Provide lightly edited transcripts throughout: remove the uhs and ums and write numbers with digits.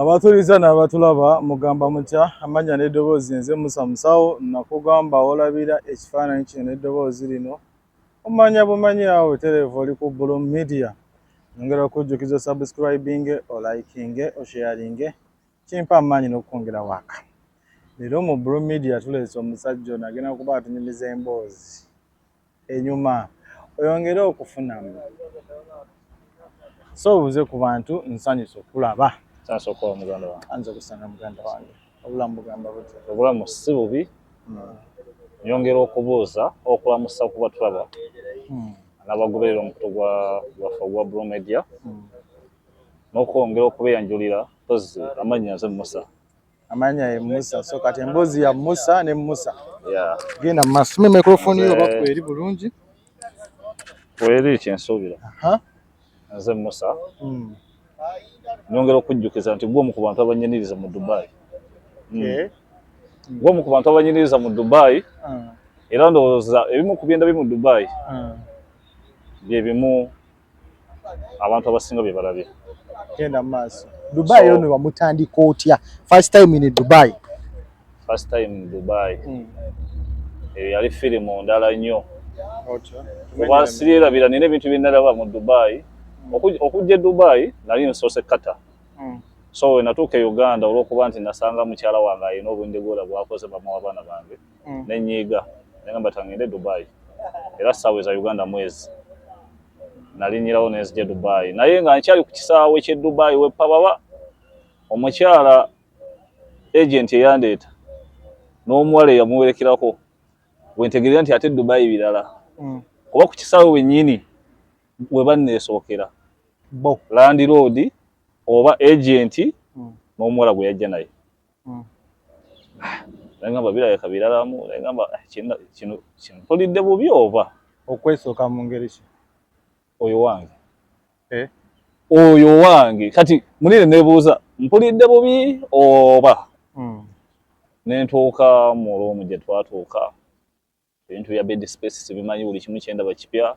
Abatuliza n'abatulaba mugamba mutya amanya n'eddoboozi nze Musa Musawo nakugamba olabira ekifaananyi kino n'eddoboozi lino omanya bumanyi awo tereevu oli ku Blue Media ngera okujjukiza subscribing liking sharing kimpa amaanyi n'okwongera waka leero mu Blue Media tuleese omusajja ono agenda kuba atunyumiza emboozi enyuma oyongere okufunamu so obuze ku bantu nsanyusa okulaba Sasa kwa muganda wange. Anza kusanga muganda wange. Obulamu bugamba butya? Obulamu si bubi. Nyongera okubuuza okulamusa ku batulaba. N'abagoberera omukutu gwa Blue Media. N'okwongera okubeeyanjulira pozi amanya nze Musa. Amanya ye Musa. So kati emboozi ya Musa ne Musa. Yeah. Genda masume microphone yo bakweri bulungi. Kweri kyensuubira. Nze Musa. Nyongera okujjukiza nti gwo mu ku bantu abanyiniriza mu Dubai. Gwo mu ku bantu abanyiniriza mu Dubai. Era ndowooza ebimu ku byenda mu Dubai. Bye bimu abantu abasinga bye balabye. Genda maaso. Dubai ono wamutandika otya? First time in Dubai. First time in Dubai. Yali firimu ndala nnyo. Kuba sirabira nina ebintu bye nalaba mu Dubai. Okujja Dubai nali nsoose kata. So natuuka Uganda olw'okuba nti nasanga mukyala wange alina obundegola bwakoze bamawa abaana bange nenyiiga nengamba tangende Dubai era saaweza Uganda mwezi nalinyirawo nezije Dubai naye nga nkyali ku kisaawe ky'e Dubai wepababa omukyala agent eyandeeta n'omuwala yamuwerekerako bwentegerera nti ate Dubai birala kuba ku kisaawe wennyini we banneesookera bo landlord oba agent n'omuwala gwe yajja naye nengamba birabika biralamu nengamba kino mpulidde bubi oba okwesooka mu ngeri ki oyo wange oyo wange kati munene neebuuza mpulidde bubi oba nentuuka mu lwomu gye twatuuka ebintu bya bed space sibimanyi buli kimu kyendaba kipya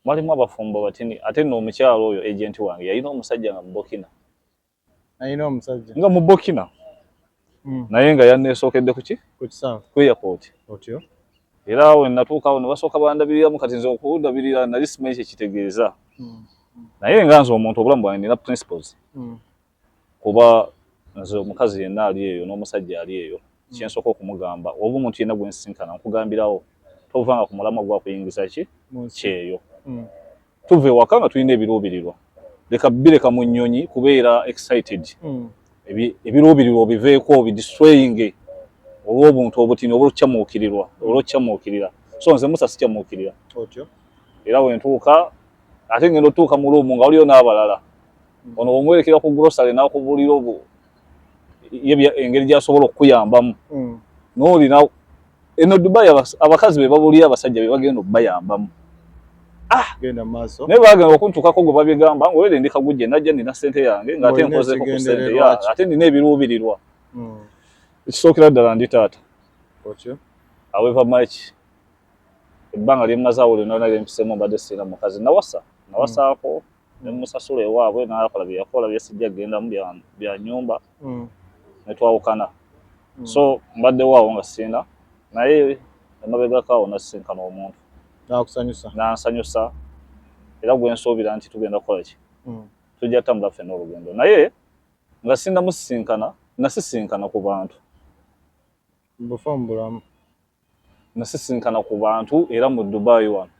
mwalimu abafumbo batini ate nno omukyalo oyo agent wange yalina omusajja nga mubokina ayina omusajja nga mubokina naye nga yanneesookedde kuki ku kisaawe ku airport otyo era awo natuukawo ne basooka bandabiriramu kati nze okundabirira nali simanyi kyekitegeeza naye nga nze omuntu obulamu bwange nina principles kuba nze omukazi yenna ali eyo n'omusajja ali eyo kyensooka okumugamba oba omuntu yenna gwe nsisinkana nkugambirawo tovanga ku mulamwa gwakuyingiza ki kyeyo tuve waka nga tulina ebiruubirirwa leka bireka mu nnyonyi kubeera excited ebiruubirirwa obiveeko obidistroying olw'obuntu obutini olw'okukyamuukirira so nze Musa sikyamuukirira era wentuuka ate ngenda otuuka mu luumu nga waliyo n'abalala ono omwerekera ku grocery n'akubulira engeri gy'asobola okukuyambamu n'olina eno Dubai abakazi be babulira abasajja be bagenda okubayambamu genda maaso naye bagenda okuntuukako gwe babigamba ng'olere ndi kagujje najja nina ssente yange ng'ate nkozeeko ku ssente ate nina ebiruubirirwa ekisookera ddala ndi taata however much ebbanga lye mmaze awo lyonna lyempiseemu mbadde sirina mukazi nawasaako ne musasula ewaabwe n'akola bye yakola byesijja kugendamu bya nnyumba ne twawukana so mbaddewo awo nga sirina naye emabegako awo nasisinkana omuntu n'ansanyusa era gwe nsuubira nti tugenda kukola ki tujja tambula ffenna olugendo naye nga sinnamusisinkana nasisinkana ku bantu bufambulamu nasisinkana ku bantu era mu Dubai wano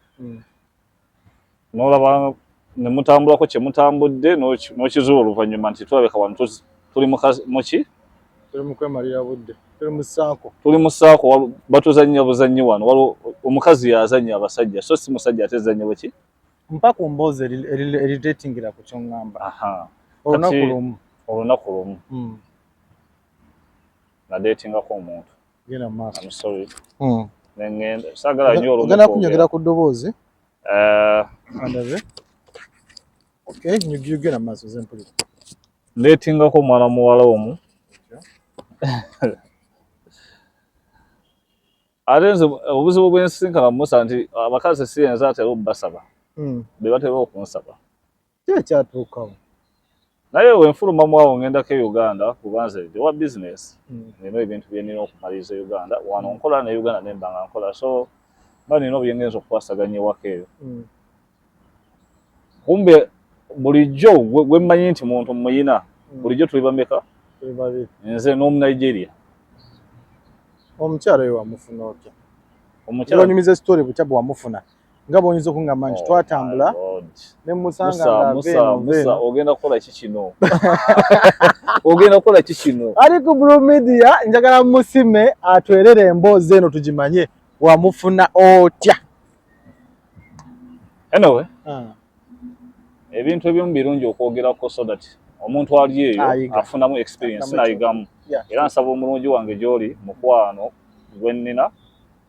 n'olaba ne mutambulako kye mutambudde n'okizuula oluvannyuma nti tulabeka wano tuli muki tuli mu kwemalira budde tuli mu ssaako batuzannya buzannyi wano waliwo omukazi yazannya abasajja so si musajja atezannya bweki mpaka omboozi eridatingira ku kyoŋŋamba olunaku lumu nadeetingako omuntu genda maaso I'm sorry nengenda saagala nnyo olumu ogenda kunyogera ku ddoboozi andabe okay genda maaso ze mpulira ndeetingako mwana muwala omu ate nze obuzibu bw'ensisinkana Musa nti abakazi siyinza atera obbasaba be batera okunsaba kyekyatuukawo naye wenfuluma mwawo ngendako e Uganda kubanze wa business nina ebintu bye nina okumaliriza Uganda wano nkola ne Uganda nemba nga nkola so nina obyengenza okukwasaganya ewaka eyo kumbe bulijjo gwe mmanyi nti muntu muyina bulijjo tuli bameka nze n'omu Nigeria omukyala oyo wamufuna otya omukyala onyumiza story bukya bwe wamufuna nga bw'onyinza okungamba nti twatambula ne musanga Musa ogenda kukola ki kino ogenda kukola ki kino ali ku Blue Media njagala musime atwerere emboozi eno tugimanye wamufuna otya anyway ebintu ebimu birungi okwogerako so that omuntu ali eyo afunamu experience nayigamu era nsaba omulungi wange gy'oli mukwano gwe nnina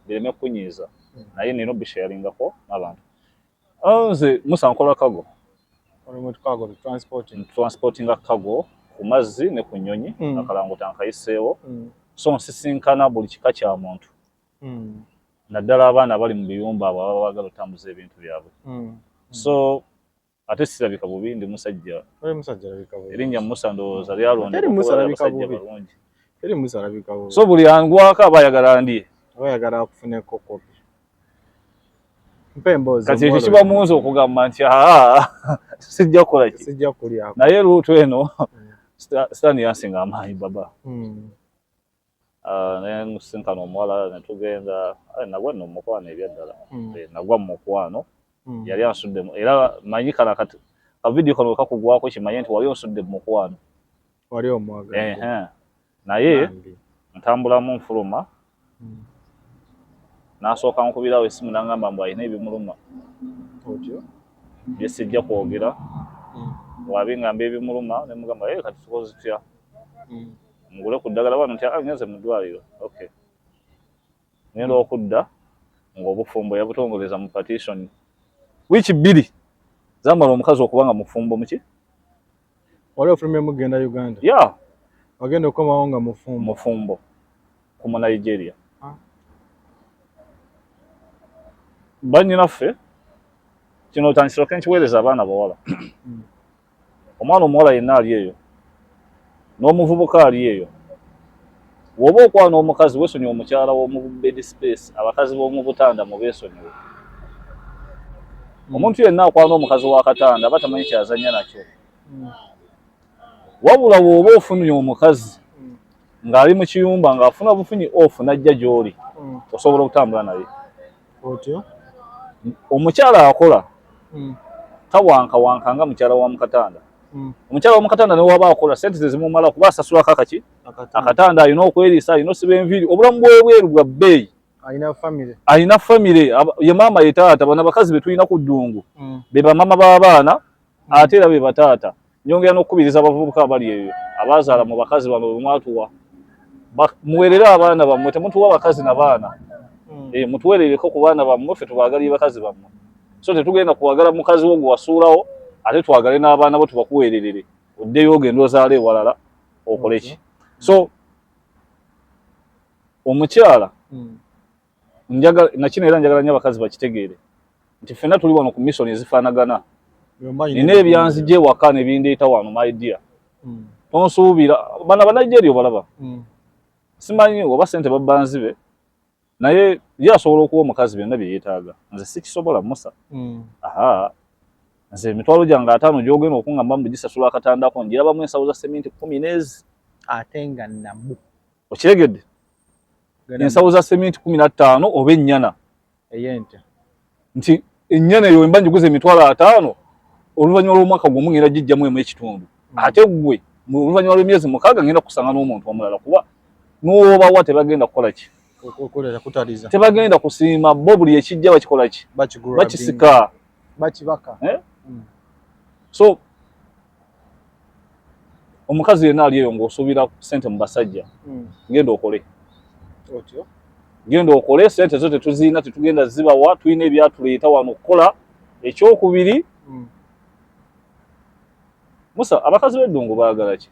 bireme kunyiiza naye nina obisharingako n'abantu nze Musa nkola kago transportinga kago ku mazzi ne ku nnyonyi akalango tankayiseewo so nsisinkana buli kika kya muntu naddala abaana abali mu biyumba abo ababa baagala otambuza ebintu byabwe so ate sirabika bubi ndi musajja erinnya Musa ndowooza lyalondabasajja balungi so buli angwako aba ayagala ndye bayagala kufuneko kopi mpembozi kati ekyo kiba munzi okugamba nti sijja kukola ki sijja kulya naye luutu eno sitaani yansinga amaanyi baba naye nsinkana omuwala ne tugenda nagwa nno mukwano ebyaddala nagwa mu mukwano yali ansudde era manyi kana kati akavidiyo kano kakugwako kimanye nti wali onsudde mu mukwano wali omwaga naye ntambulamu nfuluma nasooka nkubirawo essimu n'angamba mbu alina ebimuluma bye sijja kwogera bw'abingamba ebimuluma ne mugamba kati tukoze tutya ngule ku ddagala wano nti ngenze mu ddwaliro okay ngenda okudda ng'obufumbo yabutongoleza mu partition wiiki 2 zambala omukazi okuba nga mufumbo muki wali ofulumye mugenda Uganda wagenda okomawo nga mufumbo ku mu Nigeria bannyinaffe kino otandikiroke nkiweereza abaana bawala omwana omuwala yenna ali eyo n'omuvubuka ali eyo woba okwana omukazi weesonyiwa omukyala w'omu bed space abakazi b'omu butanda mubeesonyiwe omuntu yenna akwana omukazi wa katanda aba tamanyi kyazanya nakyo wabula bw'oba ofunye omukazi ng'ali mu kiyumba ng'afuna bufunyi ofu n'ajja gy'oli osobola okutambula naye omukyala akola tawankawanka nga mukyala wa mukatanda omukyala wa mukatanda ne waba akola sente ze zimumala kuba asasulako akaki akatanda alina okweriisa alina osiba enviiri obulamu bwebweru bwa bbeeyi alina famire ye maama ye taata bano abakazi be tulina ku ddungu be bamama b'abaana ate era be bataata nyongera n'okukubiriza abavubuka abali eyo abazaala mu bakazi bano bwe mwatuwa muweerere abaana bammwe temutuwa bakazi na baana mutuweerereko ku baana bammwe ffe tubaagalire bakazi bammwe so tetugenda kuwagala mukazi wo gwe wasuulawo ate twagale n'abaana bo tubakuweererere oddeyo ogenda ozaala ewalala okole ki so omukyala nakino era njagala nnyo abakazi bakitegeere nti ffenna tuli wano ku mission ezifaanagana nina ebyanzija ewaka ne bindeeta wano my dear tonsuubira bana Banigeria obalaba simanyi oba sente babba nzibe naye ye asobola okuwa omukazi byonna bye yeetaaga nze sikisobola Musa nze emitwalo gyange 5 gy'ogenda okungamba mbu gisasula akatandako njirabamu ensawo za seminti 10 n'ezi ate nga namu okiregedde ensawo za seminti 15 oba ennyana eyente nti ennyana eyo emba njiguze emitwalo 5 oluvannyuma lw'omwaka gumu ngenda gijjamu emu ekitundu ate gwe mu luvannyuma lw'emyezi 6 ngenda kusanga n'omuntu omulala kuba n'obawa tebagenda kukola ki tebagenda kusiima bo buli ekijja bakikola ki bakisika bakibaka so omukazi yenna ali eyo ng'osuubira sente mu basajja genda okole genda okole sente zo tetuziina tetugenda zibawa tulina ebyatuleeta wano okukola ekyokubiri Musa abakazi b'eddungu baagala ki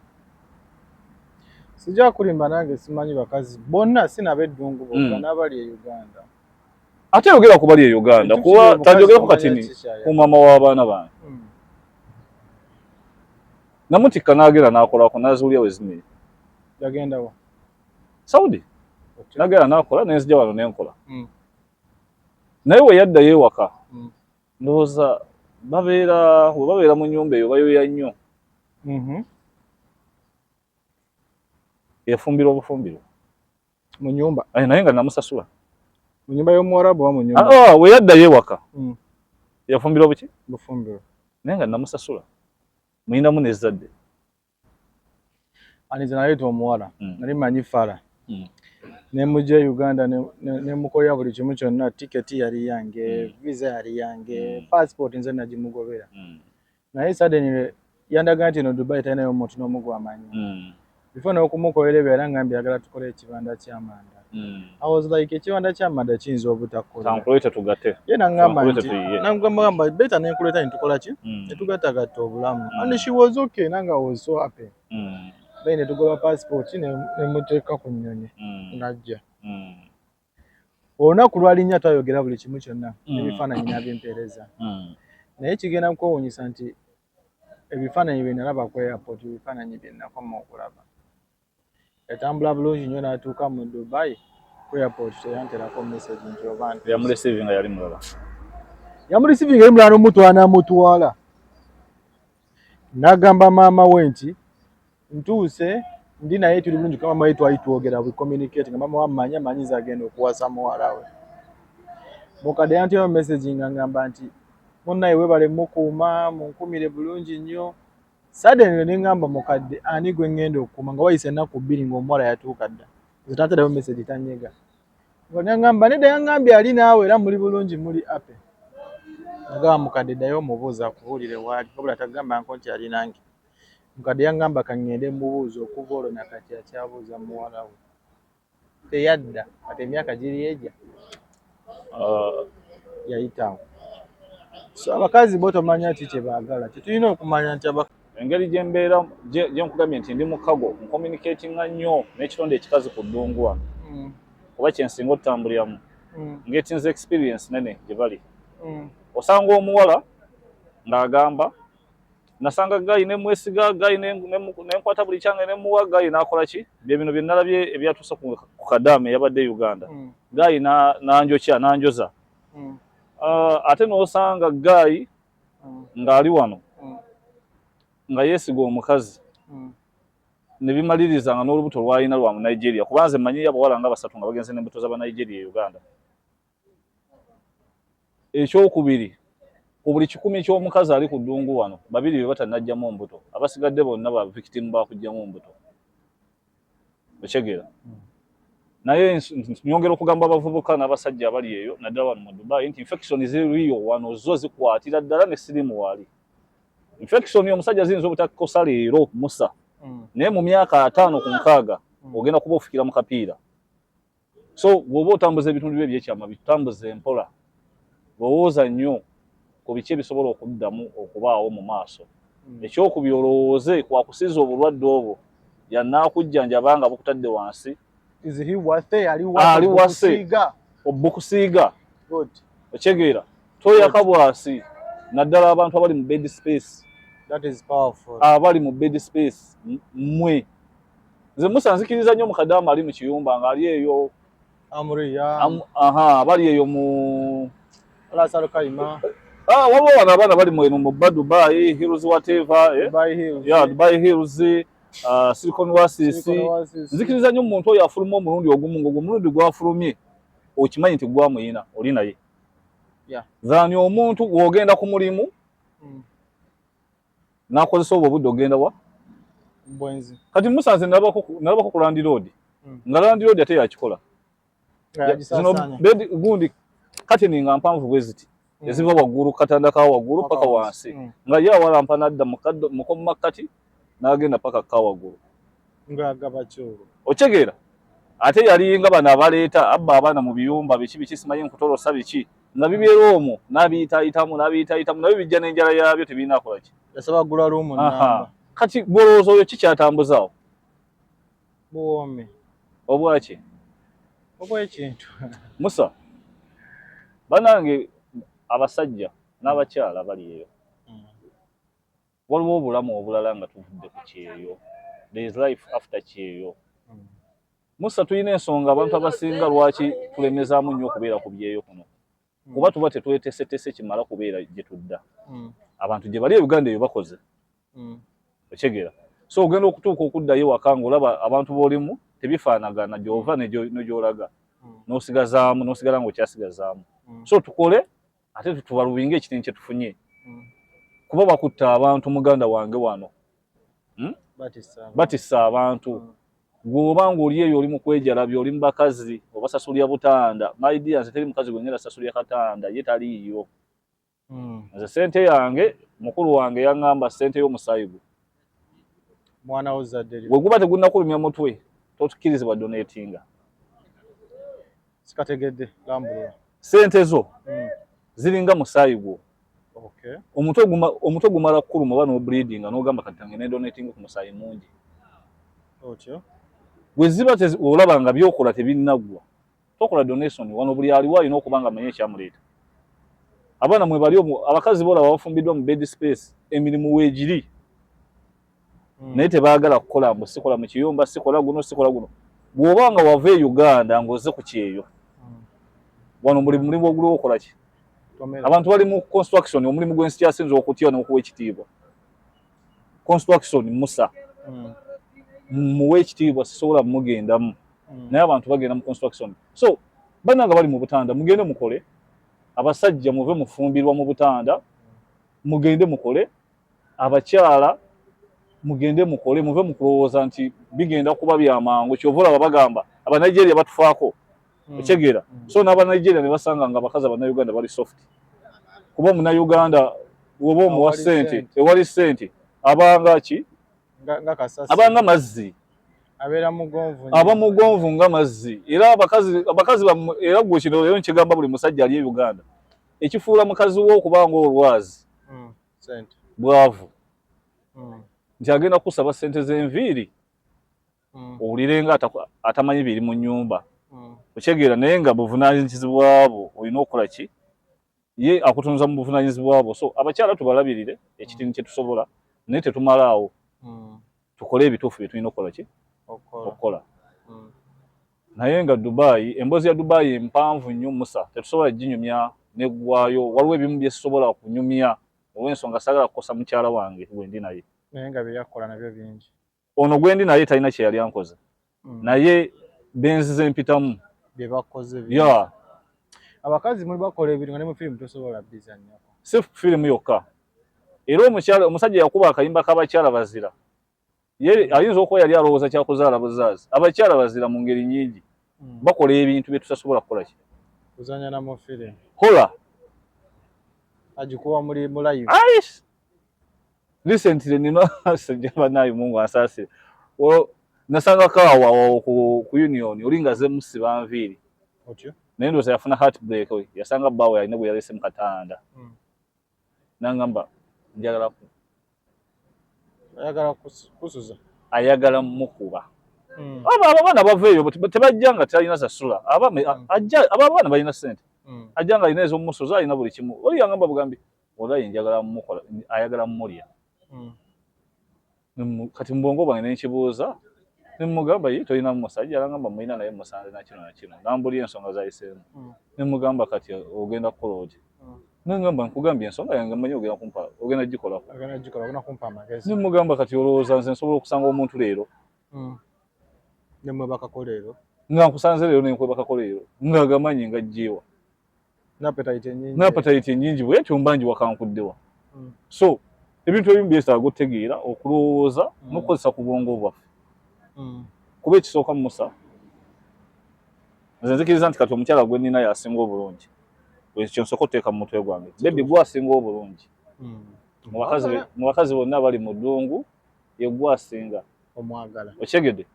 sijja kulimba nange simanyi bakazi bonna sinab'eddungu bonna n'abali e Uganda ate yogera ku bali e Uganda kuba tanjogerako katini ku maama w'abaana bange namutikka n'agenda n'akolako n'azuulya wezimiri yagenda wa Saudi n'agenda n'akola n'enzija wano n'enkola naye we yaddayo ewaka ndowooza babeera mu nnyumba eyo bayoya nnyo yafumbirwa obufumbiro mu nyumba naye nga namusasula mu nyumba y'omuwarabu wa mu nyumba we yaddayo ewaka yafumbirwa buki bufumbiro naye nga namusasula muyinamu n'ezzadde anize naleeta omuwala nali manyi fala nemujja Uganda nemukolera buli kimu kyonna tiketi yali yange visa yali yange passport nze nagimugobera naye suddenly yandaga nti no Dubai talinayo omuntu n'omu gw'amanyi before n'okumukolera ebyo era ngambye ayagala tukole ekibanda ky'amanda I was like ekibanda ky'amanda kiyinza obutakola tankuleeta tugate ye nangamba nti nangamba beta nenkuleeta nitukola ki netugattagatta obulamu and she was okay nanga was so happy then netugoba passport nemuteeka ku nnyonyi najja olunaku lwalinnya twayogera buli kimu kyonna ebifaananyi nabimpeereza naye kigenda kwewuunyisa nti ebifaananyi bye nalaba ku airport ebifaananyi bye nakoma okulaba etambula bulungi nnyo n'atuuka mu Dubai ku airport teyanterako message nti oba nti yamureceivinga yali mulala yamureceivinga yali mulala n'omutwala n'amutwala n'agamba maama we nti ntuuse ndi naye tuli bulungi kama maama we twali twogera we communicate nga maama we amanyiza agenda okuwasa muwala we mukadde yantera message nga ngamba nti munnaye webale mukuuma munkumire bulungi nnyo suddenly nengamba mukadde ani gwe ngenda okukuuma nga wayise ennaku bbiri ng'omuwala yatuuka dda nze tanterayo message tanyega nga nengamba nedda yangambye ali naawe era muli bulungi muli ape nagamba mukadde ddayo omubuuza akubuulire waali wabula tagamba nko nti ali nange mukadde yangamba kangende mubuuza okuva olwo nakati akyabuuza muwala we teyadda ate emyaka giri ejja yayitawo so abakazi bo tomanya ki kye baagala tetulina okumanya nti engeri gyembeera gyenkugambye nti ndi mukago nkomunicatinga nnyo n'ekitonde ekikazi ku ddungu wano kuba kyensinga otutambuliramu ngetinza experience nene gye bali osanga omuwala ng'agamba nasanga gayi nemwesiga gayi nenkwata buli kyange nemuwa gayi n'akola ki bye bino bye nalabye ebyatuusa ku kadaama eyabadde Uganda gayi nanjokya nanjoza ate n'osanga gayi ng'ali wano nga yeesiga omukazi ne bimalirizanga n'olubuto lwalina lwa mu Nigeria kuba nze mmanyiyo abawala nga basatu nga bagenze n'embuto z'aba Nigeria e Uganda. Ekyokubiri ku buli 100 ky'omukazi ali ku ddungu wano 2 be batannajjamu mbuto abasigadde bonna ba victim ba kujjamu mbuto okyegeera naye nyongera okugamba abavubuka n'abasajja abali eyo naddala wano mu Dubai nti infection ziriyo wano zo zikwatira ddala ne sirimu wali infection y'omusajja ziyinza obutakosa leero musa naye mu myaka 5 ku 6 ogenda kuba ofikira mu kapiira so bw'oba otambuza ebitundu bye ebyekyama bitambuze empola lowooza nnyo ku biki ebisobola okuddamu okubaawo mu maaso ekyokubi olowooze kwakusiza obulwadde obwo yannaakujjanjaba nga bukutadde wansi ali wase obukusiiga okyegeera toyaka bwasi naddala abantu abali mu bed space abali mu bed space mmwe nze musanzikiriza nnyo mukadaama ali mu kiyumba nga ali eyo abali eyo mu waliwo wano abaana bali mweno mu Dubai Hills whatever Dubai Hills Silicon Oasis nzikiriza nnyo omuntu oyo afuluma omulundi ogumu ng'omulundi gwafulumye okimanyi nti gwamuyina oli naye zaani omuntu w'ogenda ku mulimu n'akozesa obwo obudde ogenda wa kati musanze nalabako ku Land Road nga Land Road ate yakikola gundi kateni nga mpanvu bwe ziti eziva waggulu katanda ka waggulu paka wansi nga ye awalampa n'adda muko mumakkati n'agenda paka ka waggulu okyegeera ate yali nga bano abaleeta abba abaana mu biyumba biki simanyi nkutolosa biki nga bibeera omwo n'abiyitaayitamu nabyo bijja n'enjala yaabyo tebirina akola ki yasaba gula luumu namba kati gwolowooza oyo kikyatambuzaawo buwome obwaki obw'ekintu musa banange abasajja n'abakyala bali eyo waliwo obulamu obulala nga tuvudde ku kyeyo. There is life after kyeyo. Musa tulina ensonga abantu abasinga lwaki tulemezaamu nnyo okubeera ku byeyo kuno. Kuba tuba tetwetesetese kimala kubeera gye tudda. Abantu gye bali e Uganda eyo bakoze. Okitegeera. So ogenda okutuuka okuddayo waka ng'olaba abantu b'olimu tebifaanagana gy'ova ne gy'olaga. N'osigala ng'okyasigazaamu. So tukole ate tubalubinge ekitini kye tufunye. Kuba bakutta abantu muganda wange wano. Batissa abantu. Gwoba ng'oli eyo oli mu kwejalabya oli mu bakazi obasasulya butanda. My dear, nze teri mukazi gwennyera sasulya katanda ye taliiyo. Nze ssente yange mukulu wange yaŋŋamba ssente y'omusaayi gwe. Mwana wo zadde lyo. Bwe guba tegunnakulumya mutwe totukkirizibwa donatinga. Sikategedde lambulwa. Ssente zo ziringa musaayi gwo. Okay. Omutwe gumala kukuluma oba n'obleedinga n'ogamba kati tange ne donatinga ku musaayi mungi. Otyo. Bwe ziba olaba nga byokola tebinnaggwa tokola donation wano buli aliwo alina okuba nga amanye ekyamuleeta. Abaana mwe bali abakazi boolaba bafumbiddwa mu bed space emirimu weegiri. Naye tebaagala kukola mbu sikola mu kiyumba sikola guno. Bw'oba nga wava e Uganda ng'ozze ku kyeyo wano mulimu oguliwo okola ki? Abantu bali mu construction omulimu gwensi kyasinze okutya n'okuwa ekitiibwa. Construction Musa. Muwe ekitiibwa sisobola mugendamu. Naye abantu bagenda mu construction. So bannanga bali mu butanda mugende mukole. Abasajja muve mufumbirwa mu butanda mugende mukole. Abakyala mugende mukole muve mukulowooza nti bigenda kuba byamangu kyovula bagamba aba Nigeria batufaako. Okitegeera. So n'aba Nigeria ne basanga nga abakazi aba Uganda bali soft. Kuba mu Uganda woba omuwa ssente ewali ssente abanga ki? Nga kasasi. Abanga mazzi. Abeera mugonvu. Aba mugonvu nga mazzi. Era abakazi era gwe kino leero nkigamba buli musajja ali e Uganda. Ekifuula mukazi wo okubanga olwazi. Ssente. Bwavu. Nti agenda kusaba ssente z'enviiri. Owulire nga atamanyi biri mu nnyumba. Okitegeera naye nga buvunaanyizibwa bwo olina okukola ki? Ye akutunza mu buvunaanyizibwa bwo. So abakyala tubalabirire ekitini kye tusobola naye tetumalaawo. Tukole ebituufu bye tulina okukola ki? Okukola. Naye nga Dubai, emboozi ya Dubai empanvu nnyo Musa, tetusobola ginyumya neggwaayo. Waliwo ebimu bye sisobola kunyumya olw'ensonga saagala kukosa mukyala wange gwendi naye. Naye nga bye yakola nabyo bingi. Ono gwendi naye talina kye yali ankoze. Naye benzize mpitamu. Bye bakoze bingi. Yeah. Abakazi muli bakola ebintu nga ne mu firimu tosobola bizannyako. Si firimu yokka. Era omusajja yakuba akayimba k'abakyala bazira. Ye ayinza okuba yali alowooza kyakuzaala buzaazi. Abakyala bazira mu ngeri nnyingi. Bakola ebintu bye tutasobola kukola ki? Kuzannya na mu firimu. Hola. Agikuba muri mu live. Aish. Recently nino sejaba nayo Mungu asasi. Nasanga kawa ku union olinga ze musiba nviri. Otyo. Naye ndoza yafuna heartbreak yasanga bawe alina gwe yalese mu katanda. Nangamba njagala ku. Ayagala kusuza. Ayagala mukuba. Abaana baveeyo tebajjanga talina sasula. Abaana balina ssente. Ajjanga alina ez'omusozi alina buli kimu. Oli yangamba bugambi olayi njagala mukola ayagala mmulya. Kati mbongo bwange nenkibuuza nemugamba ye tolina musajja alangamba mulina naye musanze na kino nambuli ensonga zayiseemu nemugamba kati ogenda kukola oti nengamba nkugambye ensonga yange manyi ogenda kumpa ogenda gikolako ogenda kumpa amagezi nemugamba kati olowooza nze nsobola okusanga omuntu leero nemwebakako leero nga nkusanze leero nenkwebakako leero nga gamanyi nga jjeewa n'appetite nnyingi bwetyo mbanji wakankuddewa so ebintu ebimu byetaaga otegeera okulowooza n'okukozesa ku bwongo bwaffe kuba ekisooka Musa nze nzikiriza nti kati omukyala gwe nnina yasinga obulungi ekyo nsooka oteeka mu mutwe gwange bebi gwasinga obulungi mu bakazi bonna bali mu ddungu ye gwasinga omwagala okyegedde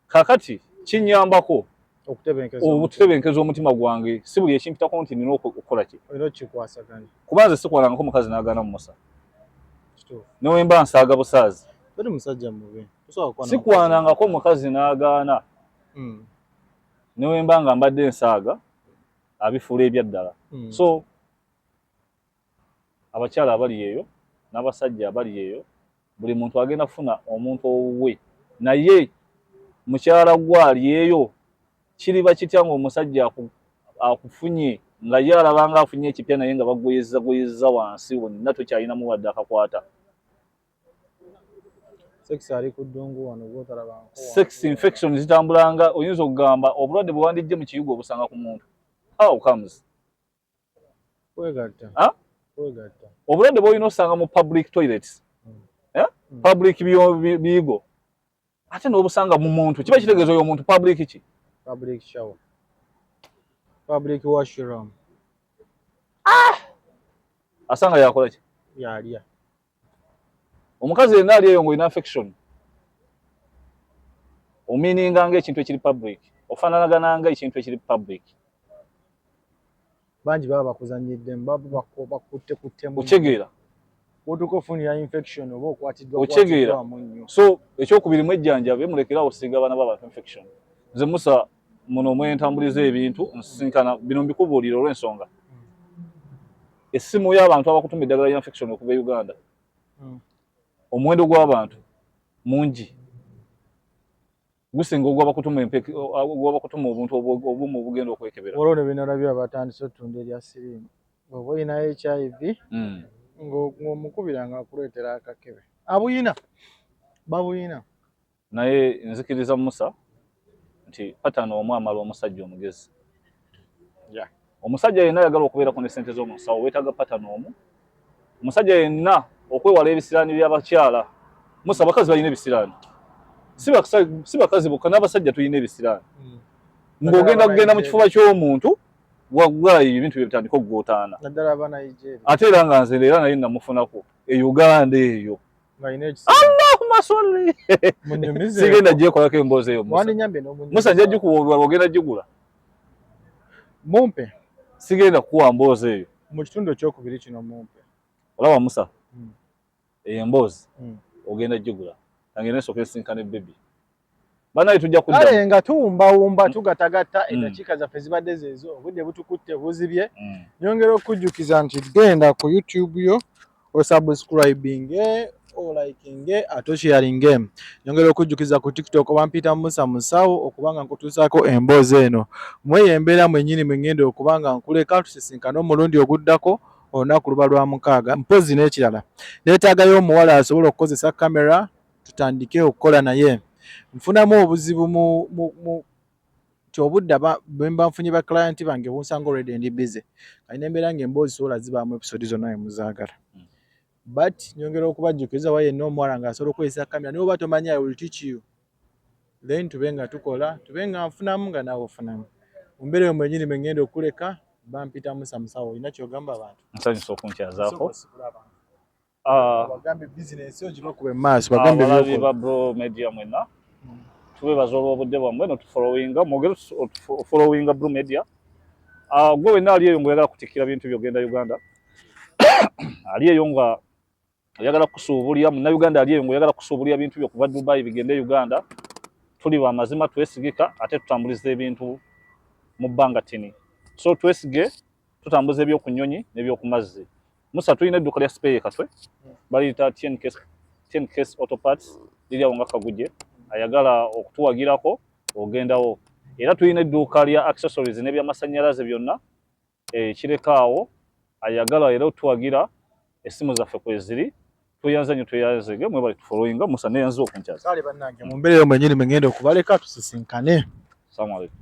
kaakati kinyambako okutebenkeza omutima gwange si buli ekimpitako nti nina okukola ki kuba nze sikwalanako omukazi n'agaana mu Musa newe mba nsaaga busaazi sikwanangako omukazi n'agaana newe mba nga mbadde nsaaga abifuula ebyaddala so abakyala abali eyo n'abasajja abali eyo buli muntu agenda kufuna omuntu owuwe naye mukyala gwali eyo kiriba kitya ng'omusajja akufunye nga ye alabanga afunye ekipya naye nga bagwezza wansi wonna tokyalinamu wadde akakwata. Sex infection zitambulanga, oyinza okugamba obulwadde bwe wandijje mu kiyugu obusanga ku muntu. How comes? Obulwadde bw'olina osanga mu public toilets, public biyigo, ate n'obusanga mu muntu. Kiba kitegeeza oyo omuntu public ki? Public shower. Public washroom. Asanga yakola ki? Yalya. Omukazi yenna ali eyo ng'olina infection. Omininga ng'ekintu ekiri public. Ofaananagana ng'ekintu ekiri public. Bangi baba bakuzanyidde bakutte mu. Okyegera. Otuuka ofunira infection oba okwatiddwa okyegera. So ekyokubiri mwejjanjabe mulekera osiiga abaana b'abantu infection. Nze Musa muno mwentambuliza ebintu nsisinkana bino mbikubuulira olw'ensonga. Essimu y'abantu abakutuma eddagala lya infection okuva Uganda. Omuwendo gw'abantu mungi. Gusinga ogw'abakutuma obuntu obumu obugenda okwekebera. Olwo ne bino nabyo abatandise ottunda erya siriimu. Oba olina HIV ng'omukubiranga akuleetera akakebe. Abuyina. Babuyina. Naye nzikiriza Musa nti patano omwe amala omusajja omugezi. Omusajja yenna ayagala okubeerako ne ssente z'omusawo weetaaga patano omu. Omusajja yenna okwewala ebisiraani by'abakyala. Musa abakazi balina ebisiraani. Si bakazi bokka n'abasajja tulina ebisiraani. Ng'ogenda kugenda mu kifuba ky'omuntu waggwayo ebintu bye bitandika okugootaana. Naddala aba Nigeria. Ate era nga nze era naye namufunako Uganda eyo. Allahumma salli. Sigenda gyekolako emboozi eyo Musa. Musa nja gikuwa ogenda gigula. Mumpe. Sigenda kukuwa mboozi eyo. Mu kitundu ekyokubiri kino mumpe. Olaba Musa. Emboozi ogenda gigula. Nange nesooka esinkana ebbebi. Banaye tujja kudda. Kale nga tuwumbawumba tugatagatta eddakiika zaffe zibadde zeezo obudde butukutte buzibye. Nyongera okujjukiza nti genda ku YouTube yo osubscribinge olikinge ate osharinge. Nyongera okujjukiza ku TikTok oba mpita Musa Musawo okubanga nkutuusaako emboozi eno. Mweyo embeera mwennyini mwe ngenda okubanga nkuleka tusisinkana omulundi oguddako olunaku luba lwa 6 mpozi n'ekirala. Neetaagayo omuwala asobola okukozesa kamera tutandike okukola naye. Nfunamu obuzibu mu kyobudde bwe mba nfunye ba client bange bunsanga already ndi busy. Kalina embeera ng'emboozi sobola zibaamu episode zonna muzaagala. But nyongera okubajjukiza wa yenna omuwala ng'asobola okukozesa kamera niwe oba tomanyi I will teach you. Then tube nga tukola tube nga nfunamu nga naawe ofunamu. Mu mbeera eyo mwennyini mwe ngenda okuleka bampita Musa Musawo. Olina ky'ogamba abantu? Nsanyusa okunkyazaako. Bagambe bizinesi ogibakube mu maaso bagambe abalabi ba Bro Media mwenna tubebaza olw'obudde bwammwe notufollowinga mwogere ofollowinga Bro Media. Gwe wenna ali eyo ng'oyagala kutikkira bintu by'ogenda Uganda ali eyo nga oyagala kusuubulya munnayuganda ali eyo ng'oyagala kusuubulya bintu byo kuva Dubai bigende Uganda, tuli ba mazima twesigika ate tutambuliza ebintu mu bbanga ttini. So twesige tutambuza ebyokunyonyi n'ebyokumazzi. Musa tulina edduuka lya spare katwe baliyita TNKS Auto Parts liri awo nga Kaguje ayagala okutuwagirako ogendawo. Era tulina edduuka lya accessories n'ebyamasannyalaze byonna kireka awo ayagala era otuwagira essimu zaffe kweziri tuyanze nnyo tweyanzege mwe bali tufollowinga. Musa neyanze okunkyaza. Kale bannange mu mbeera eyo mwennyini mwe ngenda okubaleka tusisinkane. Assalamu alaikum.